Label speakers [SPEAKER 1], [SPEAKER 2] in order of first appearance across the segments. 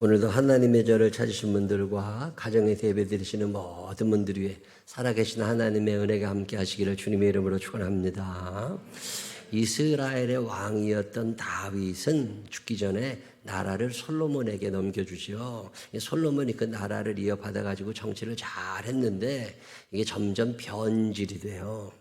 [SPEAKER 1] 오늘도 하나님의 저를 찾으신 분들과 가정에서 예배드리시는 모든 분들 위해 살아계신 하나님의 은혜가 함께 하시기를 주님의 이름으로 축원합니다. 이스라엘의 왕이었던 다윗은 죽기 전에 나라를 솔로몬에게 넘겨주죠. 솔로몬이 그 나라를 이어받아가지고 정치를 잘 했는데 이게 점점 변질이 돼요.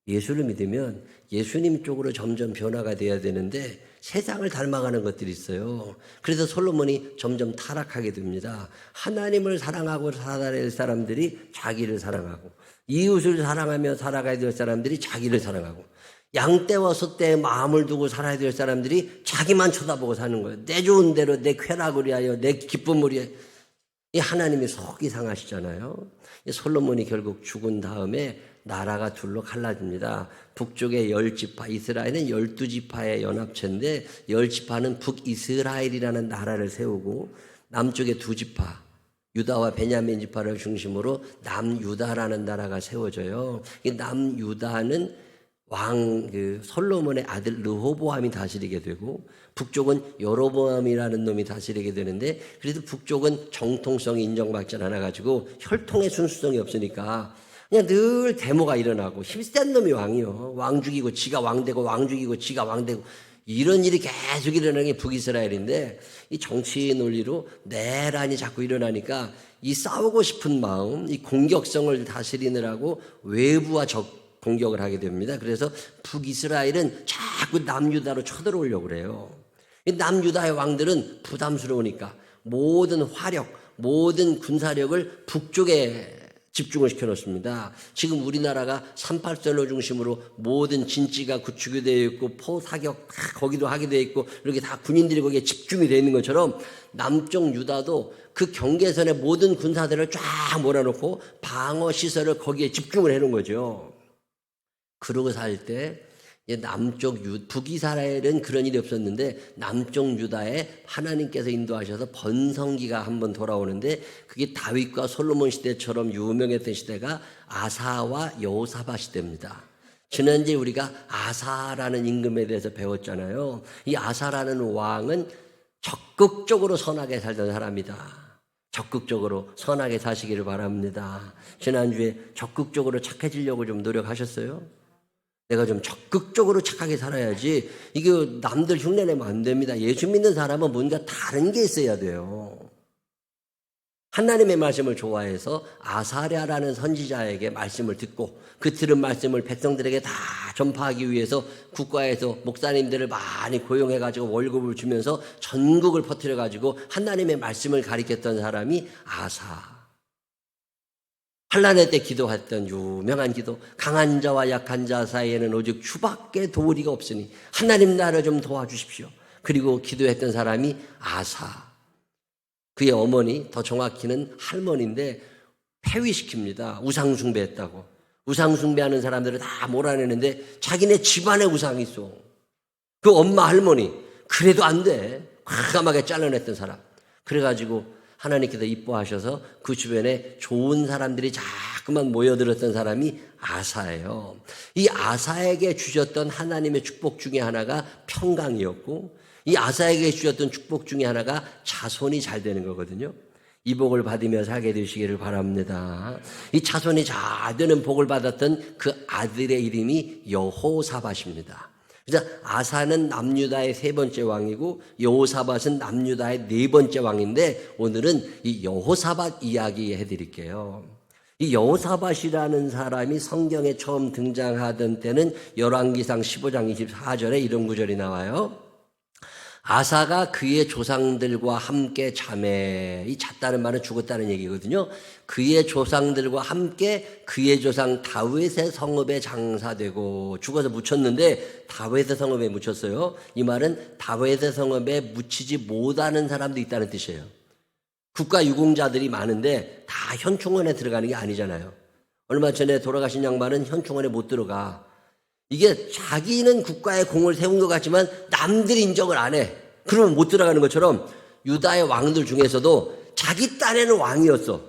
[SPEAKER 1] 예수를 믿으면 예수님 쪽으로 점점 변화가 돼야 되는데 세상을 닮아가는 것들이 있어요. 그래서 솔로몬이 점점 타락하게 됩니다. 하나님을 사랑하고 살아야 될 사람들이 자기를 사랑하고, 이웃을 사랑하며 살아가야 될 사람들이 자기를 사랑하고, 양떼와 소떼에 마음을 두고 살아야 될 사람들이 자기만 쳐다보고 사는 거예요. 내 좋은 대로, 내 쾌락을 위하여, 내 기쁨을 위해. 이 하나님이 속이 상하시잖아요. 솔로몬이 결국 죽은 다음에 나라가 둘로 갈라집니다. 북쪽의 10지파, 이스라엘은 12지파의 연합체인데 10지파는 북이스라엘이라는 나라를 세우고, 남쪽의 2지파, 유다와 베냐민 지파를 중심으로 남유다라는 나라가 세워져요. 이 남유다는 솔로몬의 아들 르호보암이 다스리게 되고, 북쪽은 여로보암이라는 놈이 다스리게 되는데, 그래도 북쪽은 정통성이 인정받지 않아가지고 혈통의 순수성이 없으니까 그냥 늘 데모가 일어나고, 힘센 놈이 왕이요. 왕 죽이고 지가 왕되고, 왕 죽이고 지가 왕되고, 이런 일이 계속 일어나는 게 북이스라엘인데, 이 정치 논리로 내란이 자꾸 일어나니까 이 싸우고 싶은 마음, 이 공격성을 다스리느라고 외부와 공격을 하게 됩니다. 그래서 북이스라엘은 자꾸 남유다로 쳐들어오려고 그래요. 남유다의 왕들은 부담스러우니까 모든 화력, 모든 군사력을 북쪽에 집중을 시켜놓습니다. 지금 우리나라가 38선로 중심으로 모든 진지가 구축이 되어 있고, 포사격 다 거기도 하게 되어 있고, 이렇게 다 군인들이 거기에 집중이 되어 있는 것처럼 남쪽 유다도 그 경계선에 모든 군사들을 쫙 몰아놓고 방어시설을 거기에 집중을 해놓은 거죠. 그러고 살 때 북이스라엘은 그런 일이 없었는데, 남쪽 유다에 하나님께서 인도하셔서 번성기가 한번 돌아오는데, 그게 다윗과 솔로몬 시대처럼 유명했던 시대가 아사와 여호사밧 시대입니다. 지난주에 우리가 아사라는 임금에 대해서 배웠잖아요. 이 아사라는 왕은 적극적으로 선하게 살던 사람이다. 적극적으로 선하게 사시기를 바랍니다. 지난주에 적극적으로 착해지려고 좀 노력하셨어요? 내가 좀 적극적으로 착하게 살아야지, 이게 남들 흉내내면 안 됩니다. 예수 믿는 사람은 뭔가 다른 게 있어야 돼요. 하나님의 말씀을 좋아해서 아사랴라는 선지자에게 말씀을 듣고, 그 들은 말씀을 백성들에게 다 전파하기 위해서 국가에서 목사님들을 많이 고용해가지고 월급을 주면서 전국을 퍼뜨려가지고 하나님의 말씀을 가리켰던 사람이 아사. 환난의 때 기도했던 유명한 기도, 강한 자와 약한 자 사이에는 오직 주밖에 도리가 없으니 하나님 나를 좀 도와주십시오. 그리고 기도했던 사람이 아사. 그의 어머니, 더 정확히는 할머니인데 폐위시킵니다. 우상숭배했다고. 우상숭배하는 사람들을 다 몰아내는데 자기네 집안에 우상이 있어. 그 엄마 할머니, 그래도 안 돼. 과감하게 잘라냈던 사람. 그래가지고 하나님께서 이뻐하셔서 그 주변에 좋은 사람들이 자꾸만 모여들었던 사람이 아사예요. 이 아사에게 주셨던 하나님의 축복 중에 하나가 평강이었고, 이 아사에게 주셨던 축복 중에 하나가 자손이 잘 되는 거거든요. 이 복을 받으며 살게 되시기를 바랍니다. 이 자손이 잘 되는 복을 받았던 그 아들의 이름이 여호사밧입니다. 그래서 아사는 남유다의 3번째 왕이고 여호사밧은 남유다의 4번째 왕인데, 오늘은 이 여호사밧 이야기 해드릴게요. 이 여호사밧이라는 사람이 성경에 처음 등장하던 때는 열왕기상 15장 24절에 이런 구절이 나와요. 아사가 그의 조상들과 함께 자매, 이 잤다는 말은 죽었다는 얘기거든요. 그의 조상들과 함께 그의 조상 다윗의 성읍에 장사되고, 죽어서 묻혔는데 다윗의 성읍에 묻혔어요. 이 말은 다윗의 성읍에 묻히지 못하는 사람도 있다는 뜻이에요. 국가 유공자들이 많은데 다 현충원에 들어가는 게 아니잖아요. 얼마 전에 돌아가신 양반은 현충원에 못 들어가. 이게 자기는 국가에 공을 세운 것 같지만 남들이 인정을 안 해. 그러면 못 들어가는 것처럼 유다의 왕들 중에서도 자기 딴에는 왕이었어.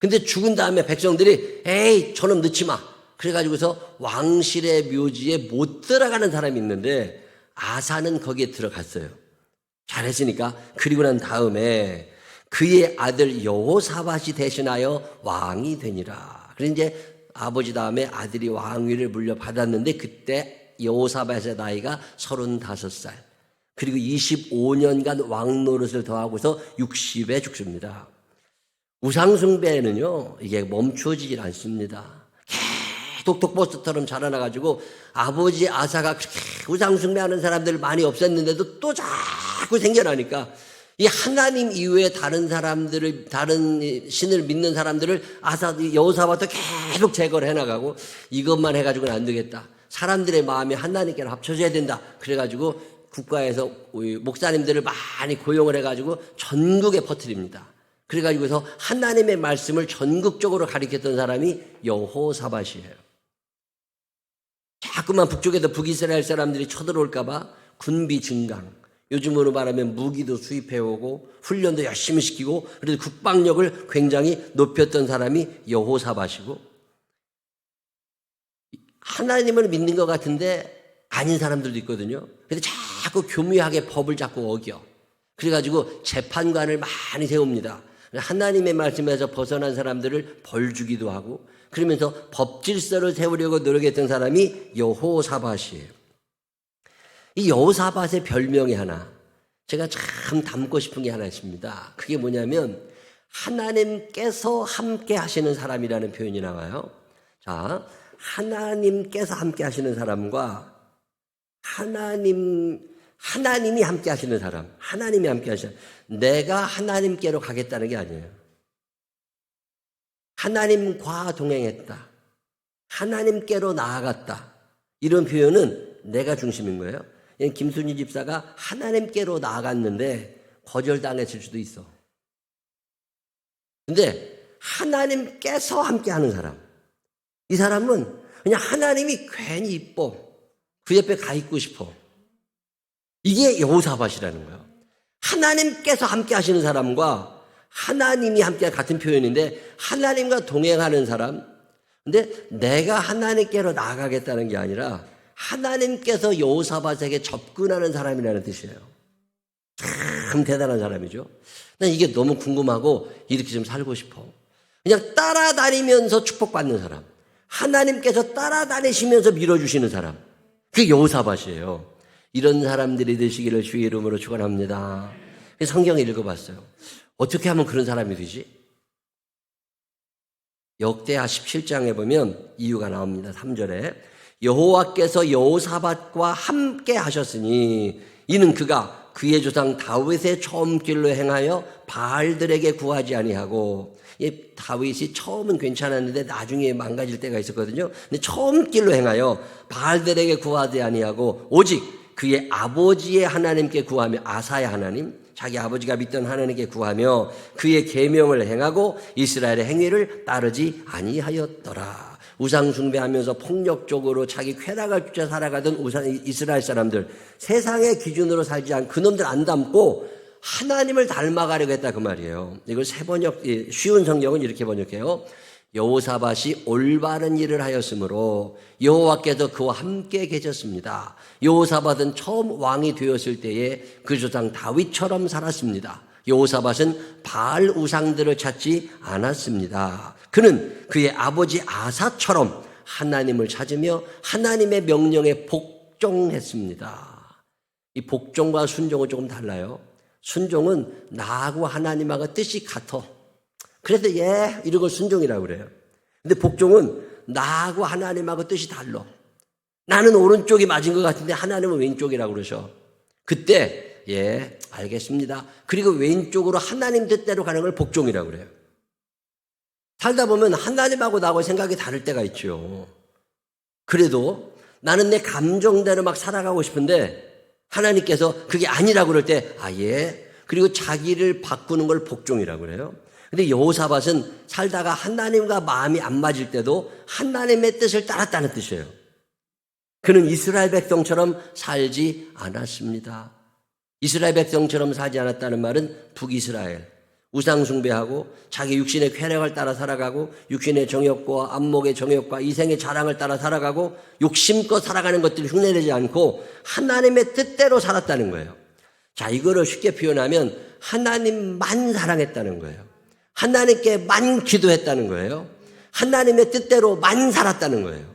[SPEAKER 1] 근데 죽은 다음에 백성들이 에이 저놈 넣지 마. 그래가지고서 왕실의 묘지에 못 들어가는 사람이 있는데 아사는 거기에 들어갔어요. 잘했으니까. 그리고 난 다음에 그의 아들 여호사밧이 대신하여 왕이 되니라. 그래서 이제 아버지 다음에 아들이 왕위를 물려받았는데 그때 여호사밧의 나이가 35살. 그리고 25년간 왕 노릇을 더하고서 60에 죽습니다. 우상숭배는요, 이게 멈추어지질 않습니다. 계속 독버섯처럼 자라나가지고 아버지 아사가 그렇게 우상숭배하는 사람들 많이 없앴는데도 또 자꾸 생겨나니까 이 하나님 이외에 다른 사람들을, 다른 신을 믿는 사람들을 여호사밧도 계속 제거를 해나가고 이것만 해가지고는 안 되겠다. 사람들의 마음이 하나님께로 합쳐져야 된다. 그래가지고 국가에서 목사님들을 많이 고용을 해가지고 전국에 퍼뜨립니다. 그래가지고서 하나님의 말씀을 전국적으로 가리켰던 사람이 여호사밧이에요. 자꾸만 북쪽에도 북이스라엘 사람들이 쳐들어올까봐 군비 증강, 요즘으로 말하면 무기도 수입해오고 훈련도 열심히 시키고 그래서 국방력을 굉장히 높였던 사람이 여호사밧이고, 하나님을 믿는 것 같은데 아닌 사람들도 있거든요. 그래서 자꾸 교묘하게 법을 자꾸 어겨. 그래가지고 재판관을 많이 세웁니다. 하나님의 말씀에서 벗어난 사람들을 벌 주기도 하고 그러면서 법 질서를 세우려고 노력했던 사람이 여호사밧이에요. 이 여호사밧의 별명이 하나, 제가 참 담고 싶은 게 하나 있습니다. 그게 뭐냐면 하나님께서 함께 하시는 사람이라는 표현이 나와요. 자, 하나님께서 함께 하시는 사람과 하나님이 함께 하시는 사람, 하나님이 함께 하시는, 내가 하나님께로 가겠다는 게 아니에요. 하나님과 동행했다, 하나님께로 나아갔다, 이런 표현은 내가 중심인 거예요. 김순희 집사가 하나님께로 나아갔는데 거절당했을 수도 있어. 근데 하나님께서 함께 하는 사람, 이 사람은 그냥 하나님이 괜히 이뻐, 그 옆에 가 있고 싶어. 이게 여호사밧이라는 거예요. 하나님께서 함께 하시는 사람과 하나님이 함께 같은 표현인데 하나님과 동행하는 사람, 근데 내가 하나님께로 나아가겠다는 게 아니라 하나님께서 여호사밧에게 접근하는 사람이라는 뜻이에요. 참 대단한 사람이죠. 난 이게 너무 궁금하고 이렇게 좀 살고 싶어. 그냥 따라다니면서 축복받는 사람, 하나님께서 따라다니시면서 밀어주시는 사람, 그게 여호사밧이에요. 이런 사람들이 되시기를 주의 이름으로 축원합니다. 성경을 읽어봤어요. 어떻게 하면 그런 사람이 되지? 역대하 17장에 보면 이유가 나옵니다. 3절에 여호와께서 여호사밧과 함께 하셨으니 이는 그가 그의 조상 다윗의 처음 길로 행하여 바알들에게 구하지 아니하고, 다윗이 처음은 괜찮았는데 나중에 망가질 때가 있었거든요. 근데 처음 길로 행하여 바알들에게 구하지 아니하고 오직 그의 아버지의 하나님께 구하며, 아사의 하나님, 자기 아버지가 믿던 하나님께 구하며 그의 계명을 행하고 이스라엘의 행위를 따르지 아니하였더라. 우상 숭배하면서 폭력적으로 자기 쾌락을 쫓아 살아가던 이스라엘 사람들, 세상의 기준으로 살지 않고 그놈들 안 닮고 하나님을 닮아가려고 했다, 그 말이에요. 이걸 쉬운 성경은 이렇게 번역해요. 여호사밧이 올바른 일을 하였으므로 여호와께서 그와 함께 계셨습니다. 여호사밧은 처음 왕이 되었을 때에 그 조상 다윗처럼 살았습니다. 여호사밧은 바알 우상들을 찾지 않았습니다. 그는 그의 아버지 아사처럼 하나님을 찾으며 하나님의 명령에 복종했습니다. 이 복종과 순종은 조금 달라요. 순종은 나하고 하나님하고 뜻이 같아. 그래서 이런 걸 순종이라고 그래요. 근데 복종은 나하고 하나님하고 뜻이 달라. 나는 오른쪽이 맞은 것 같은데 하나님은 왼쪽이라고 그러셔. 그때 알겠습니다. 그리고 왼쪽으로 하나님 뜻대로 가는 걸 복종이라고 그래요. 살다 보면 하나님하고 나하고 생각이 다를 때가 있죠. 그래도 나는 내 감정대로 막 살아가고 싶은데 하나님께서 그게 아니라고 그럴 때 그리고 자기를 바꾸는 걸 복종이라고 그래요. 근데 여호사밧은 살다가 하나님과 마음이 안 맞을 때도 하나님의 뜻을 따랐다는 뜻이에요. 그는 이스라엘 백성처럼 살지 않았습니다. 이스라엘 백성처럼 살지 않았다는 말은 북이스라엘, 우상 숭배하고 자기 육신의 쾌락을 따라 살아가고 육신의 정욕과 안목의 정욕과 이생의 자랑을 따라 살아가고 욕심껏 살아가는 것들이 흉내내지 않고 하나님의 뜻대로 살았다는 거예요. 자, 이거를 쉽게 표현하면 하나님만 사랑했다는 거예요. 하나님께만 기도했다는 거예요. 하나님의 뜻대로만 살았다는 거예요.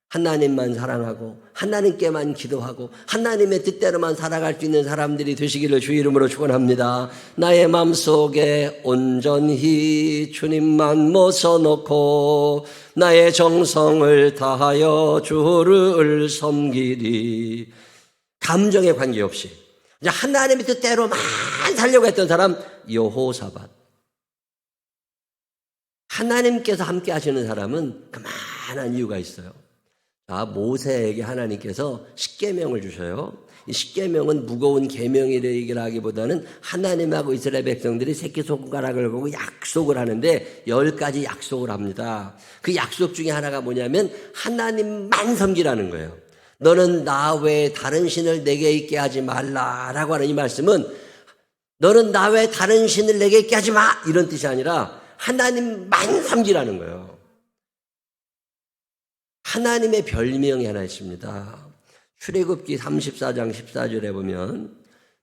[SPEAKER 1] 하나님만 사랑하고 하나님께만 기도하고 하나님의 뜻대로만 살아갈 수 있는 사람들이 되시기를 주 이름으로 축원합니다. 나의 마음속에 온전히 주님만 모셔놓고 나의 정성을 다하여 주를 섬기리. 감정에 관계없이 하나님의 뜻대로만 살려고 했던 사람 여호사밧. 하나님께서 함께 하시는 사람은 그만한 이유가 있어요. 자, 모세에게 하나님께서 십계명을 주셔요. 이 십계명은 무거운 계명이라기보다는 하나님하고 이스라엘 백성들이 새끼손가락을 보고 약속을 하는데 10가지 약속을 합니다. 그 약속 중에 하나가 뭐냐면 하나님만 섬기라는 거예요. 너는 나 외에 다른 신을 내게 있게 하지 말라라고 하는 이 말씀은 너는 나 외에 다른 신을 내게 있게 하지 마 이런 뜻이 아니라 하나님만 섬기라는 거예요. 하나님의 별명이 하나 있습니다. 출애굽기 34장 14절에 보면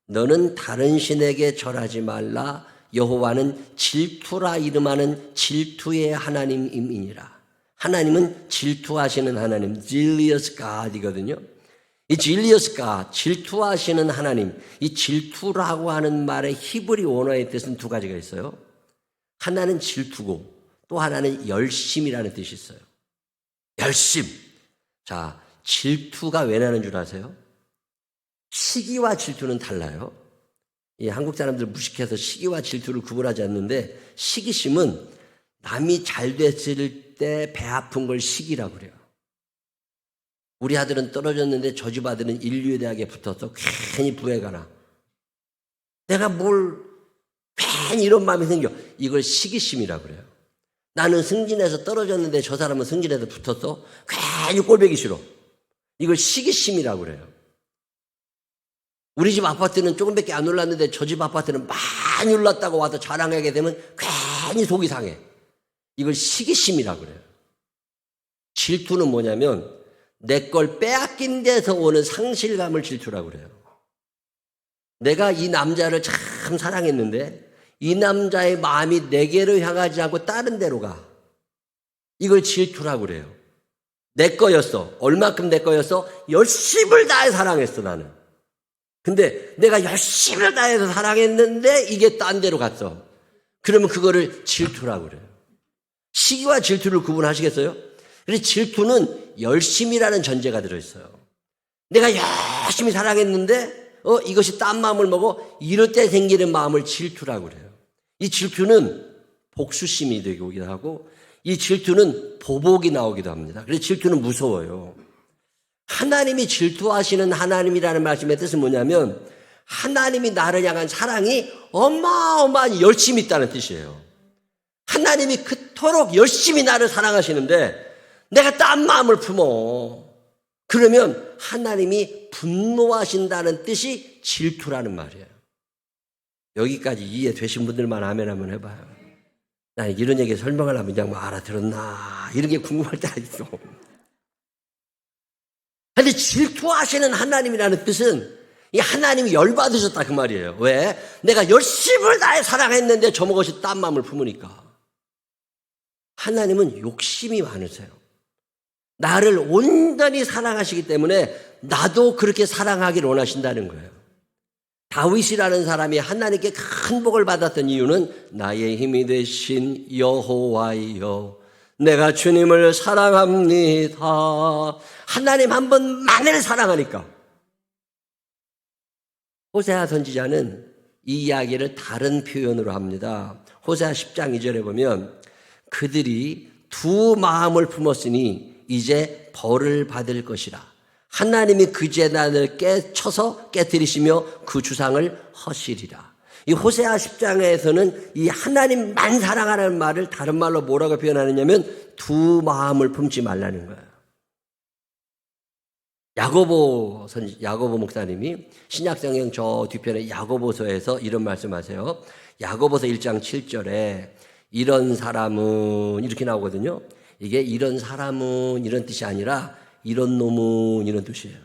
[SPEAKER 1] 너는 다른 신에게 절하지 말라. 여호와는 질투라 이름하는 질투의 하나님이니라. 하나님은 질투하시는 하나님, jealous God이거든요. 이 jealous God, 질투하시는 하나님, 이 질투라고 하는 말의 히브리 원어의 뜻은 두 가지가 있어요. 하나는 질투고 또 하나는 열심이라는 뜻이 있어요. 열심. 자, 질투가 왜 나는 줄 아세요? 시기와 질투는 달라요. 이 한국 사람들 무식해서 시기와 질투를 구분하지 않는데 시기심은 남이 잘 됐을 때 배 아픈 걸 시기라고 그래요. 우리 아들은 떨어졌는데 저 집 아들은 인류대학에 붙어서 괜히 부해가 나. 내가 뭘 괜히 이런 마음이 생겨. 이걸 시기심이라고 그래요. 나는 승진해서 떨어졌는데 저 사람은 승진해서 붙었어. 괜히 꼴보기 싫어. 이걸 시기심이라고 그래요. 우리 집 아파트는 조금밖에 안 올랐는데 저 집 아파트는 많이 올랐다고 와서 자랑하게 되면 괜히 속이 상해. 이걸 시기심이라고 그래요. 질투는 뭐냐면 내 걸 빼앗긴 데서 오는 상실감을 질투라고 그래요. 내가 이 남자를 참 사랑했는데 이 남자의 마음이 내게로 향하지 않고 다른 데로 가. 이걸 질투라고 그래요. 내 거였어. 얼마큼 내 거였어? 열심을 다해 사랑했어, 나는. 근데 내가 열심을 다해서 사랑했는데 이게 딴 데로 갔어. 그러면 그거를 질투라고 그래요. 시기와 질투를 구분하시겠어요? 그래서 질투는 열심이라는 전제가 들어있어요. 내가 열심히 사랑했는데 이것이 딴 마음을 먹어 이럴 때 생기는 마음을 질투라고 그래요. 이 질투는 복수심이 되기도 하고 이 질투는 보복이 나오기도 합니다. 그래서 질투는 무서워요. 하나님이 질투하시는 하나님이라는 말씀의 뜻은 뭐냐면 하나님이 나를 향한 사랑이 어마어마한 열심이 있다는 뜻이에요. 하나님이 그토록 열심히 나를 사랑하시는데 내가 딴 마음을 품어. 그러면 하나님이 분노하신다는 뜻이 질투라는 말이에요. 여기까지 이해되신 분들만 아멘 한번 해봐요. 나 이런 얘기 설명을 하면 그냥 뭐 알아들었나 이런 게 궁금할 때가 있어. 근데 질투하시는 하나님이라는 뜻은 이 하나님이 열받으셨다 그 말이에요. 왜? 내가 열심을 다해 사랑했는데 저것이 딴 마음을 품으니까. 하나님은 욕심이 많으세요. 나를 온전히 사랑하시기 때문에 나도 그렇게 사랑하기를 원하신다는 거예요. 다윗이라는 사람이 하나님께 큰 복을 받았던 이유는 나의 힘이 되신 여호와여 내가 주님을 사랑합니다. 하나님 한 분만을 사랑하니까. 호세아 선지자는 이 이야기를 다른 표현으로 합니다. 호세아 10장 2절에 보면 그들이 두 마음을 품었으니 이제 벌을 받을 것이라. 하나님이 그 제단을 쳐서 깨뜨리시며 그 주상을 허시리라. 이 호세아 10장에서는 이 하나님만 사랑하라는 말을 다른 말로 뭐라고 표현하느냐면 두 마음을 품지 말라는 거예요. 야고보 목사님이 신약성경 저 뒤편에 야고보서에서 이런 말씀하세요. 야고보서 1장 7절에 이런 사람은 이렇게 나오거든요. 이게 이런 사람은 이런 뜻이 아니라 이런 놈은 이런 뜻이에요.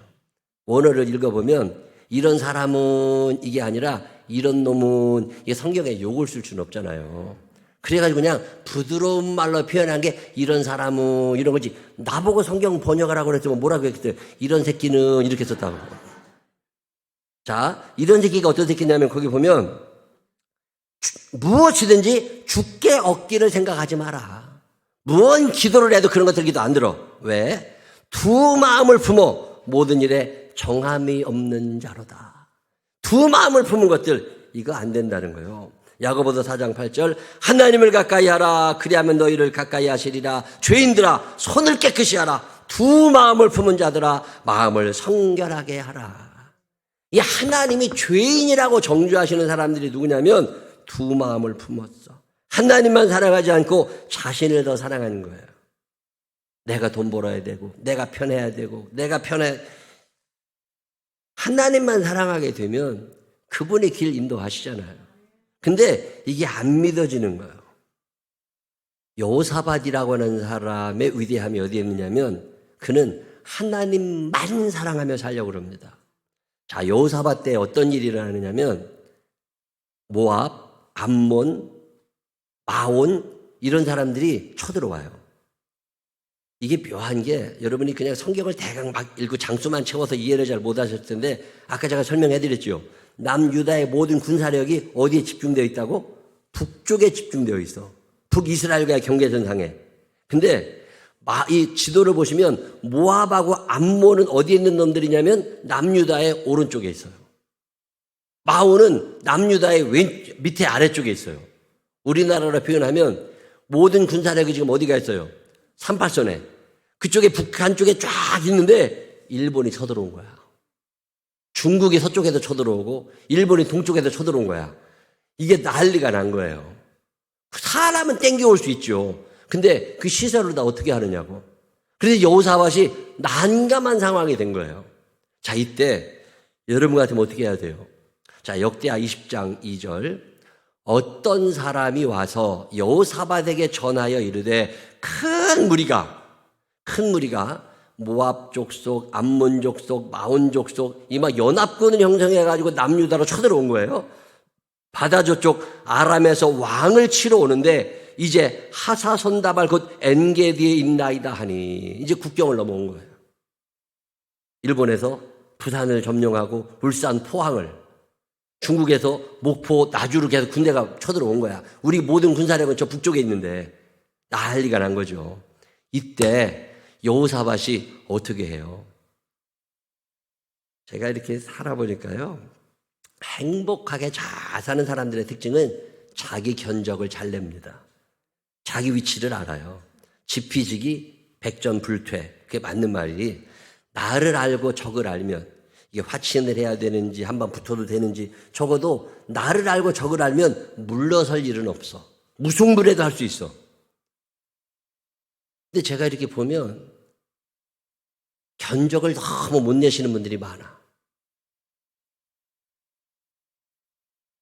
[SPEAKER 1] 원어를 읽어보면 이런 사람은 이게 아니라 이런 놈은 이게 성경에 욕을 쓸 수는 없잖아요. 그래가지고 그냥 부드러운 말로 표현한 게 이런 사람은 이런 거지. 나보고 성경 번역하라고 그랬더니 뭐라고 했겠어요? 이런 새끼는 이렇게 썼다고. 자, 이런 새끼가 어떤 새끼냐면 거기 보면 무엇이든지 주께 얻기를 생각하지 마라. 무언 기도를 해도 그런 것들 기도 안 들어. 왜? 두 마음을 품어 모든 일에 정함이 없는 자로다. 두 마음을 품은 것들 이거 안 된다는 거예요. 야고보서 4장 8절 하나님을 가까이 하라 그리하면 너희를 가까이 하시리라. 죄인들아 손을 깨끗이 하라. 두 마음을 품은 자들아 마음을 성결하게 하라. 이 하나님이 죄인이라고 정죄하시는 사람들이 누구냐면 두 마음을 품었어. 하나님만 사랑하지 않고 자신을 더 사랑하는 거예요. 내가 돈 벌어야 되고 내가 편해야 되고 내가 편해. 하나님만 사랑하게 되면 그분의 길 인도하시잖아요. 근데 이게 안 믿어지는 거예요. 여호사밧이라고 하는 사람의 위대함이 어디에 있느냐면 그는 하나님만 사랑하며 살려고 합니다. 자, 여호사밧 때 어떤 일이 일어나느냐면 모압, 암몬, 마온 이런 사람들이 쳐들어와요. 이게 묘한 게 여러분이 그냥 성경을 대강 막 읽고 장수만 채워서 이해를 잘 못하셨을 텐데 아까 제가 설명해드렸죠. 남유다의 모든 군사력이 어디에 집중되어 있다고? 북쪽에 집중되어 있어. 북이스라엘과의 경계선상에. 근데 이 지도를 보시면 모압하고 암몬은 어디에 있는 놈들이냐면 남유다의 오른쪽에 있어요. 마온은 남유다의 밑에 아래쪽에 있어요. 우리나라로 표현하면 모든 군사력이 지금 어디가 있어요? 38선에. 그쪽에 북한 쪽에 쫙 있는데 일본이 쳐들어온 거야. 중국이 서쪽에서 쳐들어오고 일본이 동쪽에서 쳐들어온 거야. 이게 난리가 난 거예요. 사람은 땡겨올 수 있죠. 근데 그 시설을 다 어떻게 하느냐고. 그래서 여호사밧이 난감한 상황이 된 거예요. 자, 이때 여러분 같으면 어떻게 해야 돼요? 자, 역대하 20장 2절 어떤 사람이 와서 여호사밧에게 전하여 이르되 큰 무리가 모압 족속, 암몬 족속, 마온 족속 이 막 연합군을 형성해가지고 남유다로 쳐들어온 거예요. 바다 저쪽 아람에서 왕을 치러 오는데 이제 하사손다발 곧 엔게디에 있나이다 하니 이제 국경을 넘어온 거예요. 일본에서 부산을 점령하고 울산 포항을 중국에서 목포 나주로 계속 군대가 쳐들어온 거야. 우리 모든 군사력은 저 북쪽에 있는데 난리가 난 거죠. 이때 여호사밧이 어떻게 해요? 제가 이렇게 살아보니까요. 행복하게 잘 사는 사람들의 특징은 자기 견적을 잘 냅니다. 자기 위치를 알아요. 지피지기 백전불퇴. 그게 맞는 말이 나를 알고 적을 알면 이게 화친을 해야 되는지 한번 붙어도 되는지 적어도 나를 알고 적을 알면 물러설 일은 없어. 무승부라도 할 수 있어. 근데 제가 이렇게 보면 견적을 너무 못 내시는 분들이 많아.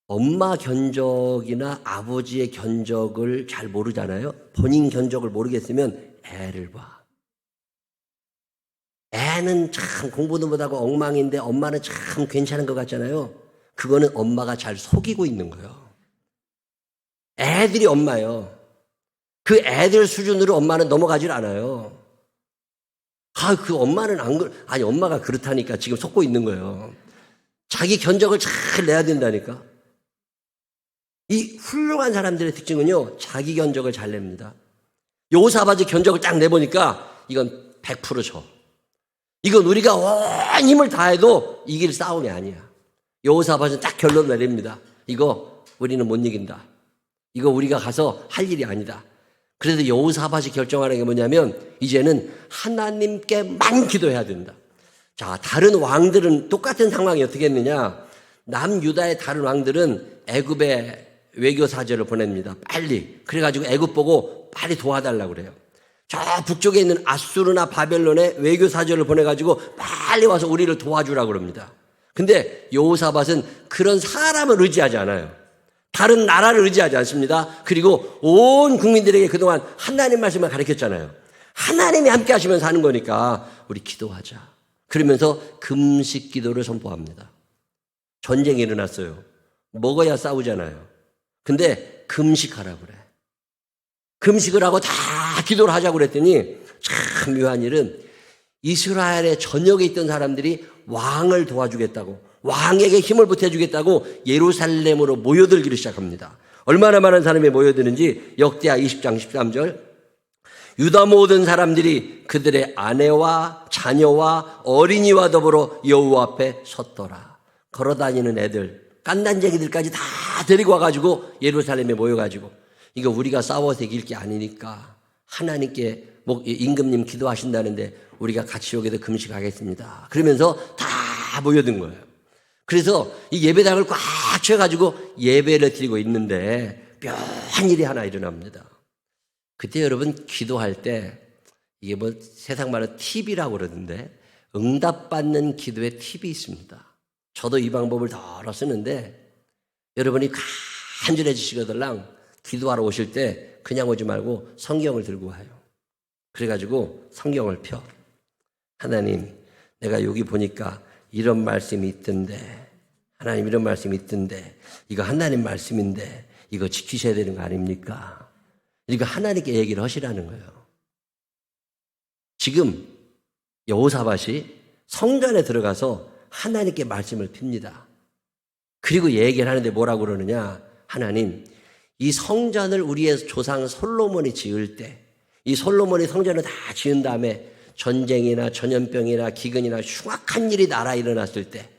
[SPEAKER 1] 엄마 견적이나 아버지의 견적을 잘 모르잖아요. 본인 견적을 모르겠으면 애를 봐. 애는 참 공부도 못하고 엉망인데 엄마는 참 괜찮은 것 같잖아요. 그거는 엄마가 잘 속이고 있는 거예요. 애들이 엄마예요. 그 애들 수준으로 엄마는 넘어가질 않아요. 그 엄마는 아니 엄마가 그렇다니까 지금 속고 있는 거예요. 자기 견적을 잘 내야 된다니까. 이 훌륭한 사람들의 특징은요, 자기 견적을 잘 냅니다. 여호사밧이 견적을 딱 내보니까 이건 100% 져. 이건 우리가 온 힘을 다해도 이길 싸움이 아니야. 여호사밧은 딱 결론 내립니다. 이거 우리는 못 이긴다. 이거 우리가 가서 할 일이 아니다. 그래서 여호사밧이 결정하는 게 뭐냐면 이제는 하나님께만 기도해야 된다. 자, 다른 왕들은 똑같은 상황이 어떻게 했느냐. 남유다의 다른 왕들은 애굽에 외교 사절을 보냅니다. 빨리. 그래가지고 애굽 보고 빨리 도와달라고 그래요. 저 북쪽에 있는 아수르나 바벨론에 외교 사절을 보내가지고 빨리 와서 우리를 도와주라고 그럽니다. 근데 여호사밧은 그런 사람을 의지하지 않아요. 다른 나라를 의지하지 않습니다. 그리고 온 국민들에게 그동안 하나님 말씀을 가르쳤잖아요. 하나님이 함께 하시면서 하는 거니까 우리 기도하자. 그러면서 금식 기도를 선포합니다. 전쟁이 일어났어요. 먹어야 싸우잖아요. 근데 금식하라고 그래. 금식을 하고 다 기도를 하자고 그랬더니 참 묘한 일은 이스라엘의 전역에 있던 사람들이 왕을 도와주겠다고, 왕에게 힘을 보태주겠다고 예루살렘으로 모여들기를 시작합니다. 얼마나 많은 사람이 모여드는지 역대하 20장 13절, 유다 모든 사람들이 그들의 아내와 자녀와 어린이와 더불어 여호와 앞에 섰더라. 걸어다니는 애들, 깐난쟁이들까지 다 데리고 와가지고 예루살렘에 모여가지고, 이거 우리가 싸워서 이길 게 아니니까 하나님께 임금님 기도하신다는데 우리가 같이 여기서 금식하겠습니다. 그러면서 다 모여든 거예요. 그래서 이 예배당을 꽉 채워가지고 예배를 드리고 있는데 묘한 일이 하나 일어납니다. 그때 여러분 기도할 때 이게 뭐 세상 말로 팁이라고 그러던데 응답받는 기도의 팁이 있습니다. 저도 이 방법을 덜어 쓰는데 여러분이 간절해지시거들랑 기도하러 오실 때 그냥 오지 말고 성경을 들고 와요. 그래가지고 성경을 펴. 하나님, 내가 여기 보니까 이런 말씀이 있던데, 하나님 이런 말씀이 있던데, 이거 하나님 말씀인데 이거 지키셔야 되는 거 아닙니까? 이거 하나님께 얘기를 하시라는 거예요. 지금 여호사밧이 성전에 들어가서 하나님께 말씀을 핍니다. 그리고 얘기를 하는데 뭐라고 그러느냐? 하나님, 이 성전을 우리의 조상 솔로몬이 지을 때, 이 솔로몬이 성전을 다 지은 다음에 전쟁이나 전염병이나 기근이나 흉악한 일이 나라에 일어났을 때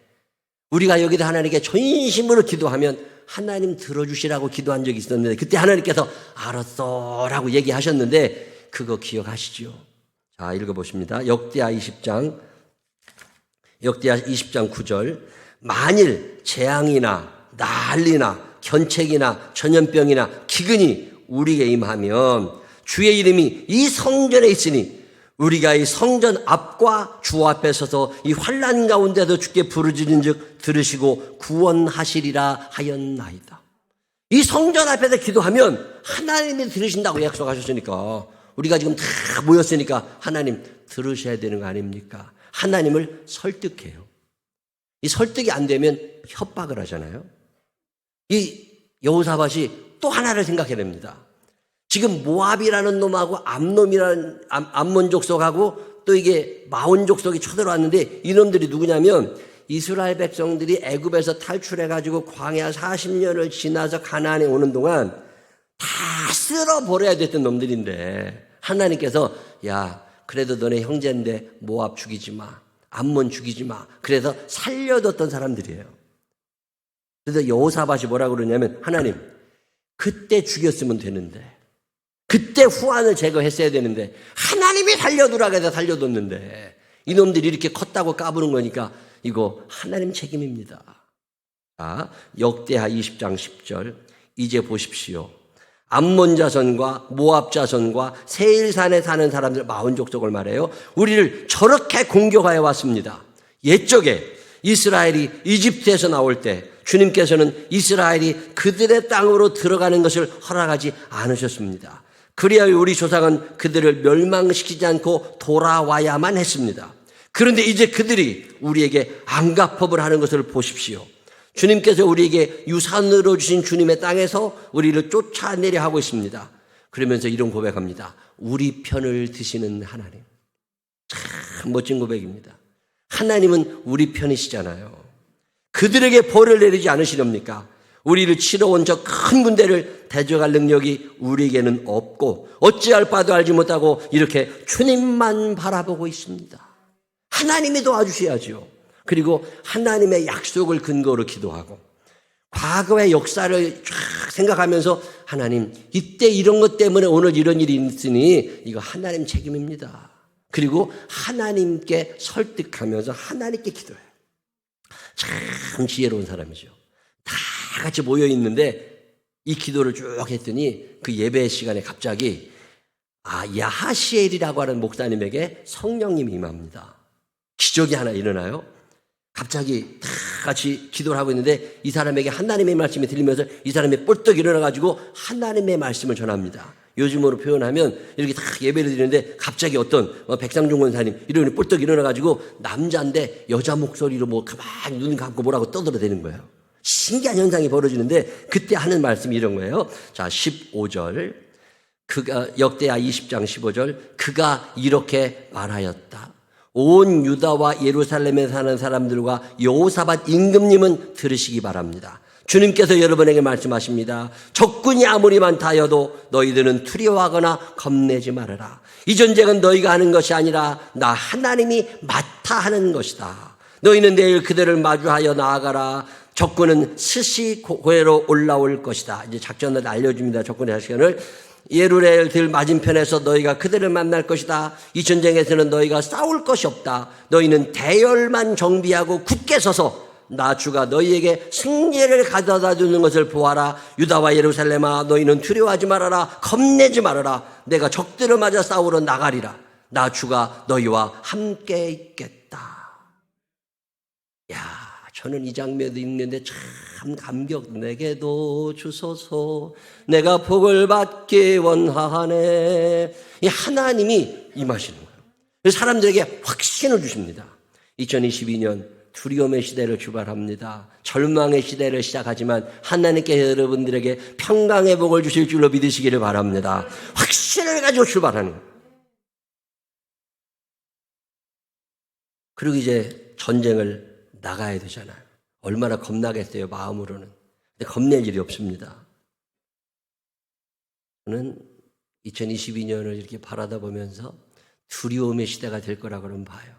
[SPEAKER 1] 우리가 여기다 하나님께 전심으로 기도하면 하나님 들어주시라고 기도한 적이 있었는데 그때 하나님께서 알았어 라고 얘기하셨는데 그거 기억하시죠? 자, 읽어보십니다. 역대하 20장 9절, 만일 재앙이나 난리나 견책이나 전염병이나 기근이 우리에게 임하면 주의 이름이 이 성전에 있으니 우리가 이 성전 앞과 주 앞에 서서 이 환난 가운데도 주께 부르짖은 즉 들으시고 구원하시리라 하였나이다. 이 성전 앞에서 기도하면 하나님이 들으신다고 약속하셨으니까 우리가 지금 다 모였으니까 하나님 들으셔야 되는 거 아닙니까? 하나님을 설득해요. 이 설득이 안 되면 협박을 하잖아요. 이 여호사밧이 또 하나를 생각해야 됩니다. 지금 모압이라는 놈하고 암몬 족속하고 또 이게 마온 족속이 쳐들어왔는데 이놈들이 누구냐면 이스라엘 백성들이 애굽에서 탈출해가지고 광야 40년을 지나서 가나안에 오는 동안 다 쓸어버려야 됐던 놈들인데 하나님께서 야 그래도 너네 형제인데 모압 죽이지 마, 암몬 죽이지 마. 그래서 살려뒀던 사람들이에요. 그래서 여호사밧이 뭐라고 그러냐면 하나님 그때 죽였으면 되는데 그때 후환을 제거했어야 되는데 하나님이 살려두라고 해서 살려뒀는데 이놈들이 이렇게 컸다고 까부는 거니까 이거 하나님 책임입니다. 자, 역대하 20장 10절 이제 보십시오. 암몬 자손과 모압 자손과 세일산에 사는 사람들 마온 족속을 말해요. 우리를 저렇게 공격하여 왔습니다. 옛적에 이스라엘이 이집트에서 나올 때 주님께서는 이스라엘이 그들의 땅으로 들어가는 것을 허락하지 않으셨습니다. 그래야 우리 조상은 그들을 멸망시키지 않고 돌아와야만 했습니다. 그런데 이제 그들이 우리에게 안가법을 하는 것을 보십시오. 주님께서 우리에게 유산으로 주신 주님의 땅에서 우리를 쫓아내려 하고 있습니다. 그러면서 이런 고백합니다. 우리 편을 드시는 하나님. 참 멋진 고백입니다. 하나님은 우리 편이시잖아요. 그들에게 벌을 내리지 않으시렵니까? 우리를 치러 온 저 큰 군대를 대적할 능력이 우리에게는 없고 어찌할 바도 알지 못하고 이렇게 주님만 바라보고 있습니다. 하나님이 도와주셔야죠. 그리고 하나님의 약속을 근거로 기도하고 과거의 역사를 쫙 생각하면서 하나님 이때 이런 것 때문에 오늘 이런 일이 있으니 이거 하나님 책임입니다. 그리고 하나님께 설득하면서 하나님께 기도해요. 참 지혜로운 사람이죠. 다 같이 모여 있는데 이 기도를 쭉 했더니 그 예배 시간에 갑자기 야하시엘이라고 하는 목사님에게 성령님이 임합니다. 기적이 하나 일어나요. 갑자기 다 같이 기도를 하고 있는데 이 사람에게 하나님의 말씀이 들리면서 이 사람이 뻘떡 일어나가지고 하나님의 말씀을 전합니다. 요즘으로 표현하면 이렇게 다 예배를 드리는데 갑자기 어떤 백상종 권사님 이런 뿔떡 일어나가지고 남자인데 여자 목소리로 뭐 가만히 눈 감고 뭐라고 떠들어대는 거예요. 신기한 현상이 벌어지는데 그때 하는 말씀이 이런 거예요. 자, 15절. 그가 역대하 20장 15절. 그가 이렇게 말하였다. 온 유다와 예루살렘에 사는 사람들과 여호사밧 임금님은 들으시기 바랍니다. 주님께서 여러분에게 말씀하십니다. 적군이 아무리 많다 하여도 너희들은 두려워하거나 겁내지 말아라. 이 전쟁은 너희가 하는 것이 아니라 나 하나님이 맡아 하는 것이다. 너희는 내일 그들을 마주하여 나아가라. 적군은 스시 고해로 올라올 것이다. 이제 작전을 알려줍니다. 적군의 작전을. 예루레엘 들 맞은편에서 너희가 그들을 만날 것이다. 이 전쟁에서는 너희가 싸울 것이 없다. 너희는 대열만 정비하고 굳게 서서 나 주가 너희에게 승리를 가져다 주는 것을 보아라. 유다와 예루살렘아, 너희는 두려워하지 말아라. 겁내지 말아라. 내가 적들을 맞아 싸우러 나가리라. 나 주가 너희와 함께 있겠다. 야, 저는 이 장면도 읽는데 참 감격. 내게도 주소서. 내가 복을 받기 원하네. 이 하나님이 임하시는 거예요. 사람들에게 확신을 주십니다. 2022년 두려움의 시대를 출발합니다. 절망의 시대를 시작하지만 하나님께서 여러분들에게 평강의 복을 주실 줄로 믿으시기를 바랍니다. 확신을 가지고 출발하는 거예요. 그리고 이제 전쟁을 나가야 되잖아요. 얼마나 겁나겠어요, 마음으로는. 근데 겁낼 일이 없습니다. 저는 2022년을 이렇게 바라다 보면서 두려움의 시대가 될 거라고는 봐요.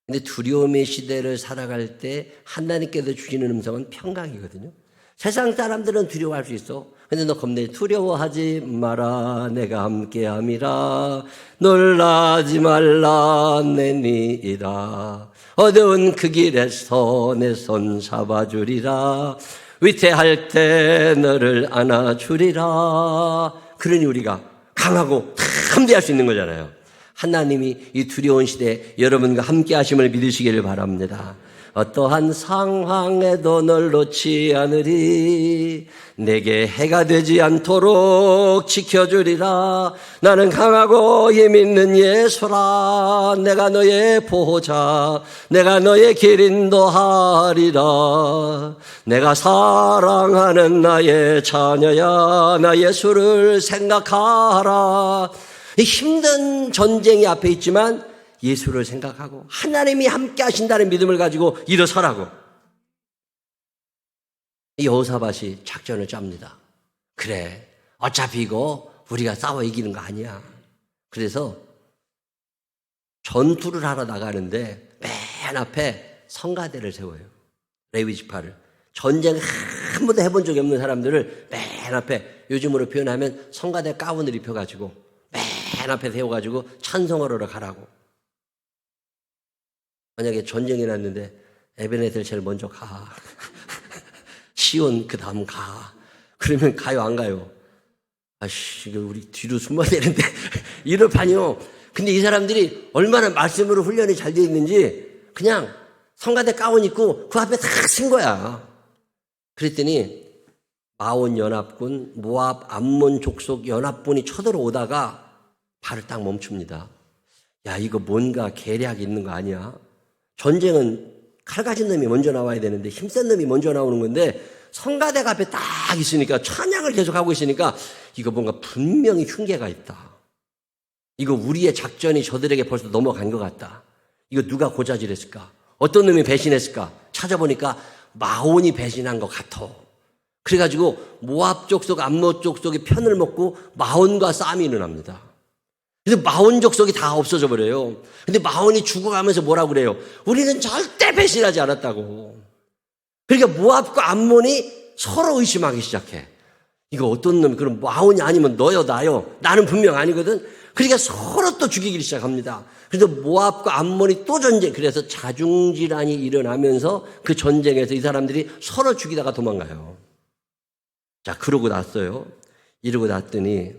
[SPEAKER 1] 근데 두려움의 시대를 살아갈 때 하나님께서 주시는 음성은 평강이거든요. 세상 사람들은 두려워할 수 있어. 근데 너 겁내. 두려워하지 마라. 내가 함께함이라. 놀라지 말라. 내니이다. 어두운 그 길에서 내 손 잡아주리라. 위태할 때 너를 안아주리라. 그러니 우리가 강하고 담대할 수 있는 거잖아요. 하나님이 이 두려운 시대에 여러분과 함께 하심을 믿으시기를 바랍니다. 어떠한 상황에도 널 놓지 않으리. 내게 해가 되지 않도록 지켜주리라. 나는 강하고 힘있는 예수라. 내가 너의 보호자. 내가 너의 길 인도하리라. 내가 사랑하는 나의 자녀야. 나 예수를 생각하라. 힘든 전쟁이 앞에 있지만 예수를 생각하고 하나님이 함께 하신다는 믿음을 가지고 일어서라고. 여호사밧이 작전을 짭니다. 그래, 어차피 이거 우리가 싸워 이기는 거 아니야. 그래서 전투를 하러 나가는데 맨 앞에 성가대를 세워요. 레위 지파를. 전쟁 한 번도 해본 적이 없는 사람들을 맨 앞에, 요즘으로 표현하면 성가대 가운을 입혀가지고 맨 앞에 세워가지고 찬송하러 가라고. 만약에 전쟁이 났는데 에베네셀 제일 먼저 가. 시온 그 다음 가. 그러면 가요, 안 가요? 아씨, 이거 우리 뒤로 숨어야 되는데. 이럴 판이요. 근데 이 사람들이 얼마나 말씀으로 훈련이 잘 되어 있는지 그냥 성가대 가운 입고 그 앞에 탁 쓴 거야. 그랬더니 마온 연합군, 모압, 암몬 족속 연합군이 쳐들어오다가 발을 딱 멈춥니다. 야, 이거 뭔가 계략이 있는 거 아니야? 전쟁은 칼 가진 놈이 먼저 나와야 되는데 힘센 놈이 먼저 나오는 건데 성가대가 앞에 딱 있으니까, 찬양을 계속하고 있으니까 이거 뭔가 분명히 흉계가 있다. 이거 우리의 작전이 저들에게 벌써 넘어간 것 같다. 이거 누가 고자질했을까? 어떤 놈이 배신했을까? 찾아보니까 마온이 배신한 것 같아. 그래가지고 모압 족속, 암몬 족속이 편을 먹고 마온과 싸움이 일어납니다. 그래서 마온 족속이 다 없어져 버려요. 근데 마온이 죽어가면서 뭐라고 그래요? 우리는 절대 배신하지 않았다고. 그러니까 모압과 암몬이 서로 의심하기 시작해. 이거 어떤 놈, 그럼 마온이 아니면 너요, 나요? 나는 분명 아니거든? 그러니까 서로 또 죽이기 시작합니다. 그래서 모압과 암몬이 또 전쟁, 그래서 자중질환이 일어나면서 그 전쟁에서 이 사람들이 서로 죽이다가 도망가요. 자, 그러고 났어요. 이러고 났더니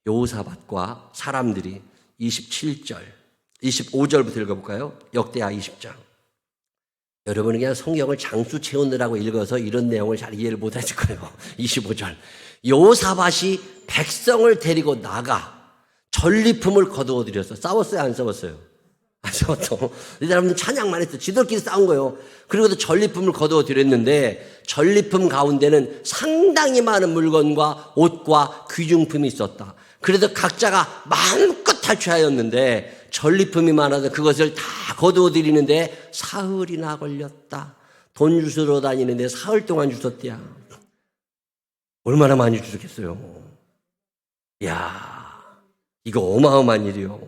[SPEAKER 1] 여호사밧과 사람들이 27절, 25절부터 읽어볼까요? 역대하 20장. 여러분은 그냥 성경을 장수 채우느라고 읽어서 이런 내용을 잘 이해를 못하실 거예요. 25절. 여호사밧이 백성을 데리고 나가 전리품을 거두어 들였어. 싸웠어요? 안 싸웠어요? 안 싸웠어. 이 사람들은 찬양만 했어. 지들끼리 싸운 거예요. 그리고도 전리품을 거두어 들였는데 전리품 가운데는 상당히 많은 물건과 옷과 귀중품이 있었다. 그래서 각자가 마음껏 탈취하였는데 전리품이 많아서 그것을 다 거두어 들이는데 사흘이나 걸렸다. 돈 주스러 다니는데 사흘 동안 주웠대야. 얼마나 많이 주셨겠어요. 이야, 이거 어마어마한 일이요.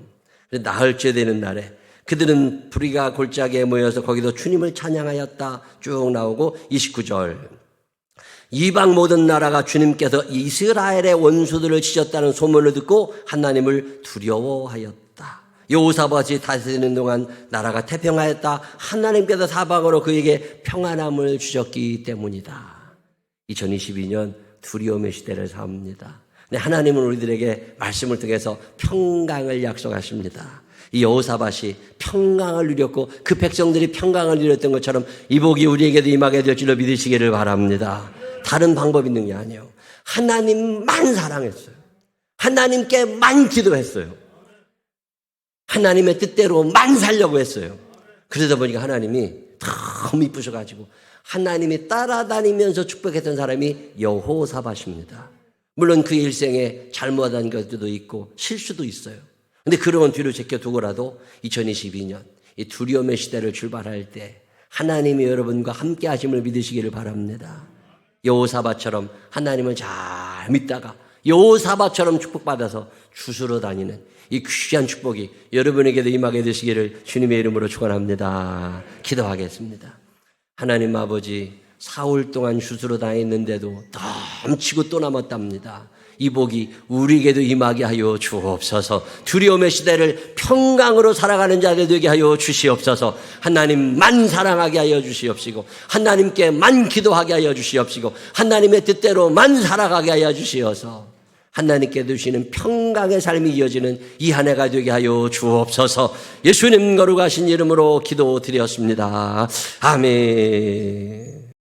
[SPEAKER 1] 나흘째 되는 날에 그들은 불의가 골짜기에 모여서 거기서 주님을 찬양하였다. 쭉 나오고 29절. 이방 모든 나라가 주님께서 이스라엘의 원수들을 치셨다는 소문을 듣고 하나님을 두려워하였다. 여호사밧이 다스리는 동안 나라가 태평하였다. 하나님께서 사방으로 그에게 평안함을 주셨기 때문이다. 2022년 두려움의 시대를 삽니다. 네, 하나님은 우리들에게 말씀을 통해서 평강을 약속하십니다. 이 여호사밧이 평강을 누렸고 그 백성들이 평강을 누렸던 것처럼 이 복이 우리에게도 임하게 될 줄로 믿으시기를 바랍니다. 다른 방법이 있는 게 아니에요. 하나님만 사랑했어요. 하나님께만 기도했어요. 하나님의 뜻대로만 살려고 했어요. 그러다 보니까 하나님이 너무 이쁘셔가지고 하나님이 따라다니면서 축복했던 사람이 여호사밧입니다. 물론 그 일생에 잘못한 것도 있고 실수도 있어요. 근데 그런 건 뒤로 제껴두고라도 2022년 이 두려움의 시대를 출발할 때 하나님이 여러분과 함께 하심을 믿으시기를 바랍니다. 여호사밧처럼 하나님을 잘 믿다가 여호사밧처럼 축복받아서 주스러 다니는 이 귀한 축복이 여러분에게도 임하게 되시기를 주님의 이름으로 축원합니다. 기도하겠습니다. 하나님 아버지, 사흘 동안 주스러 다녔는데도 넘치고 또 남았답니다. 이 복이 우리에게도 임하게 하여 주옵소서. 두려움의 시대를 평강으로 살아가는 자들 되게 하여 주시옵소서. 하나님만 사랑하게 하여 주시옵시고 하나님께만 기도하게 하여 주시옵시고 하나님의 뜻대로만 살아가게 하여 주시어서 하나님께 주시는 평강의 삶이 이어지는 이 한 해가 되게 하여 주옵소서. 예수님 거룩하신 이름으로 기도드렸습니다. 아멘.